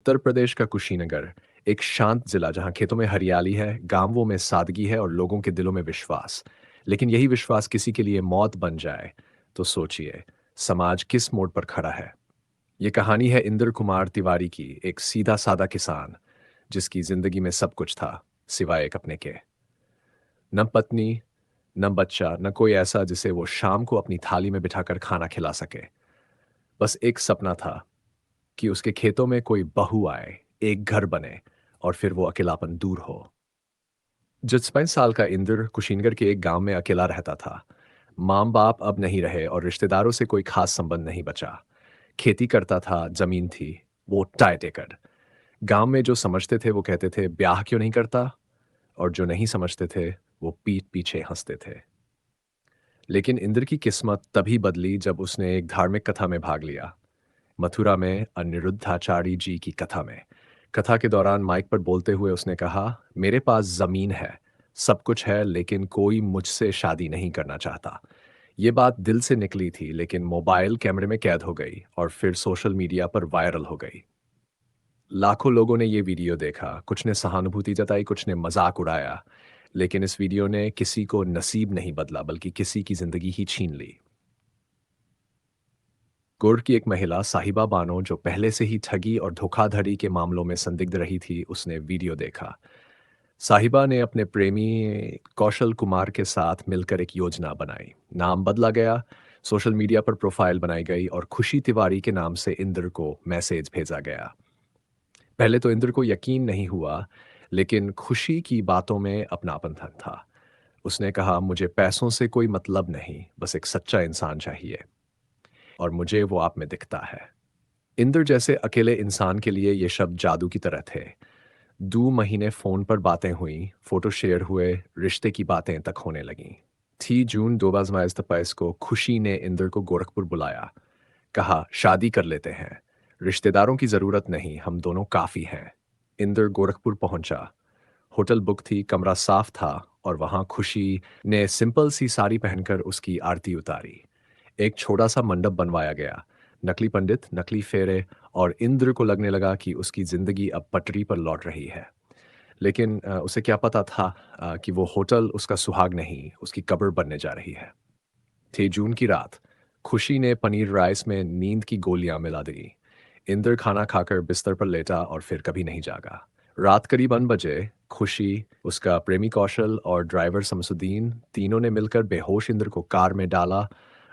उत्तर प्रदेश का कुशीनगर एक शांत जिला जहां खेतों में हरियाली है, गांवों में सादगी है और लोगों के दिलों में विश्वास। लेकिन यही विश्वास किसी के लिए मौत बन जाए तो सोचिए, समाज किस मोड़ पर खड़ा है। ये कहानी है इंद्र कुमार तिवारी की, एक सीधा सादा किसान जिसकी जिंदगी में सब कुछ था सिवाय एक अपने के। न पत्नी, न बच्चा, न कोई ऐसा जिसे वो शाम को अपनी थाली में बिठाकर खाना खिला सके। बस एक सपना था कि उसके खेतों में कोई बहू आए, एक घर बने और फिर वो अकेलापन दूर हो। 55 साल का इंद्र कुशीनगर के एक गांव में अकेला रहता था। माँ बाप अब नहीं रहे और रिश्तेदारों से कोई खास संबंध नहीं बचा। खेती करता था, जमीन थी, वो टाइट एकड़। गांव में जो समझते थे वो कहते थे ब्याह क्यों नहीं करता, और जो नहीं समझते थे वो पीठ पीछे हंसते थे। लेकिन इंद्र की किस्मत तभी बदली जब उसने एक धार्मिक कथा में भाग लिया। मथुरा में अनिरुद्धाचार्य जी की कथा में। कथा के दौरान माइक पर बोलते हुए उसने कहा, मेरे पास जमीन है, सब कुछ है, लेकिन कोई मुझसे शादी नहीं करना चाहता। ये बात दिल से निकली थी, लेकिन मोबाइल कैमरे में कैद हो गई और फिर सोशल मीडिया पर वायरल हो गई। लाखों लोगों ने ये वीडियो देखा, कुछ ने सहानुभूति जताई, कुछ ने मजाक उड़ाया। लेकिन इस वीडियो ने किसी को नसीब नहीं बदला, बल्कि किसी की जिंदगी ही छीन ली। गुर की एक महिला साहिबा बानो, जो पहले से ही ठगी और धोखाधड़ी के मामलों में संदिग्ध रही थी, उसने वीडियो देखा। साहिबा ने अपने प्रेमी कौशल कुमार के साथ मिलकर एक योजना बनाई। नाम बदला गया, सोशल मीडिया पर प्रोफाइल बनाई गई और खुशी तिवारी के नाम से इंद्र को मैसेज भेजा गया। पहले तो इंद्र को यकीन नहीं हुआ, लेकिन खुशी की बातों में अपनापन था। उसने कहा, मुझे पैसों से कोई मतलब नहीं, बस एक सच्चा इंसान चाहिए, और मुझे वो आप में दिखता है। इंद्र जैसे अकेले इंसान के लिए ये शब्द जादू की तरह थे। 2 महीने फोन पर बातें हुई, फोटो शेयर हुए, रिश्ते की बातें तक होने लगीं। थी जून 2022 को खुशी ने इंद्र को गोरखपुर बुलाया। कहा, शादी कर लेते हैं, रिश्तेदारों की जरूरत नहीं, हम दोनों काफी हैं। इंद्र गोरखपुर पहुंचा। होटल बुक थी, कमरा साफ था, और वहां खुशी ने सिंपल सी साड़ी पहनकर उसकी आरती उतारी। एक छोटा सा मंडप बनवाया गया, नकली पंडित, नकली फेरे, और इंद्र को लगने लगा कि उसकी जिंदगी अब पटरी पर लौट रही है। लेकिन उसे क्या पता था कि वो होटल उसका सुहाग नहीं, उसकी कब्र बनने जा रही है। थी जून की रात। खुशी ने पनीर राइस में नींद की गोलियां मिला दी। इंद्र खाना खाकर बिस्तर पर लेटा और फिर कभी नहीं जागा। रात करीब 1 बजे खुशी, उसका प्रेमी कौशल और ड्राइवर शमसुद्दीन, तीनों ने मिलकर बेहोश इंद्र को कार में डाला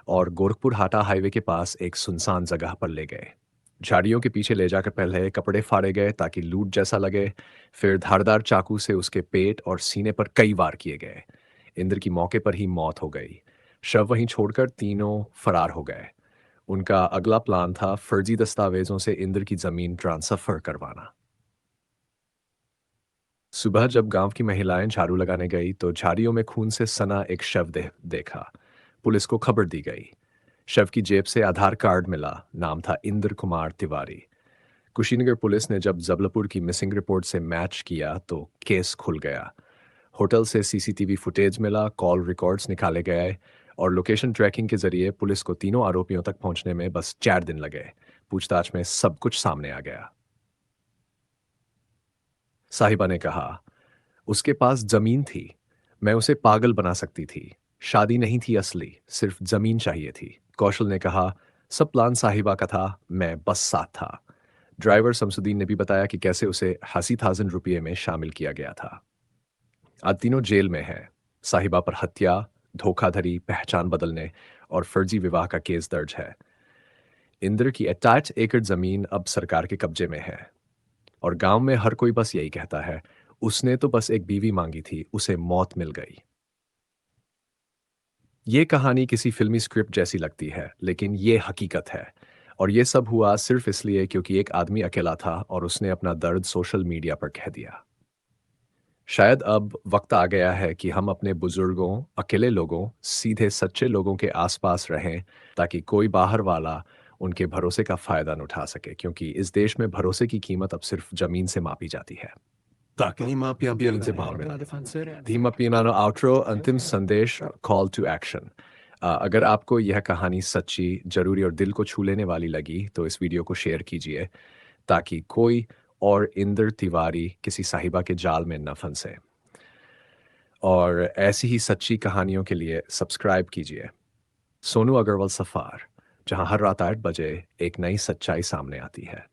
और गोरखपुर हाटा हाईवे के पास एक सुनसान जगह पर ले गए। झाड़ियों के पीछे ले जाकर पहले कपड़े फाड़े गए ताकि लूट जैसा लगे, फिर धारदार चाकू से उसके पेट और सीने पर कई वार किए गए। इंद्र की मौके पर ही मौत हो गई। शव वहीं छोड़कर तीनों फरार हो गए। उनका अगला प्लान था फर्जी दस्तावेजों से इंद्र की जमीन ट्रांसफर करवाना। सुबह जब गांव की महिलाएं झाड़ू लगाने गई तो झाड़ियों में खून से सना एक शव देखा। पुलिस को खबर दी गई। शव की जेब से आधार कार्ड मिला, नाम था इंद्र कुमार तिवारी। कुशीनगर पुलिस ने जब जबलपुर की मिसिंग रिपोर्ट से मैच किया तो केस खुल गया। होटल से सीसीटीवी फुटेज मिला, कॉल रिकॉर्ड्स निकाले गए, और लोकेशन ट्रैकिंग के जरिए पुलिस को तीनों आरोपियों तक पहुंचने में बस 4 दिन लगे। पूछताछ में सब कुछ सामने आ गया। साहिबा ने कहा, उसके पास जमीन थी, मैं उसे पागल बना सकती थी। शादी नहीं थी असली, सिर्फ जमीन चाहिए थी। कौशल ने कहा, सब प्लान साहिबा का था, मैं बस साथ था। ड्राइवर शमसुद्दीन ने भी बताया कि कैसे उसे 80,000 रुपये में शामिल किया गया था। आज तीनों जेल में हैं। साहिबा पर हत्या, धोखाधड़ी, पहचान बदलने और फर्जी विवाह का केस दर्ज है। इंद्र की 68 एकड़ जमीन अब सरकार के कब्जे में है, और गांव में हर कोई बस यही कहता है, उसने तो बस एक बीवी मांगी थी, उसे मौत मिल गई। ये कहानी किसी फिल्मी स्क्रिप्ट जैसी लगती है, लेकिन ये हकीकत है। और ये सब हुआ सिर्फ इसलिए क्योंकि एक आदमी अकेला था और उसने अपना दर्द सोशल मीडिया पर कह दिया। शायद अब वक्त आ गया है कि हम अपने बुजुर्गों, अकेले लोगों, सीधे सच्चे लोगों के आसपास रहें, ताकि कोई बाहर वाला उनके भरोसे का फायदा न उठा सके, क्योंकि इस देश में भरोसे की कीमत अब सिर्फ जमीन से मापी जाती है। धीमा पियानो आउट्रो, अंतिम संदेश, कॉल टू एक्शन। अगर आपको यह कहानी सच्ची, जरूरी और दिल को छू लेने वाली लगी तो इस वीडियो को शेयर कीजिए, ताकि कोई और इंद्र तिवारी किसी साहिबा के जाल में न फंसे। और ऐसी ही सच्ची कहानियों के लिए सब्सक्राइब कीजिए सोनू अग्रवाल सफ़ार, जहां हर रात 8 बजे एक नई सच्चाई सामने आती है।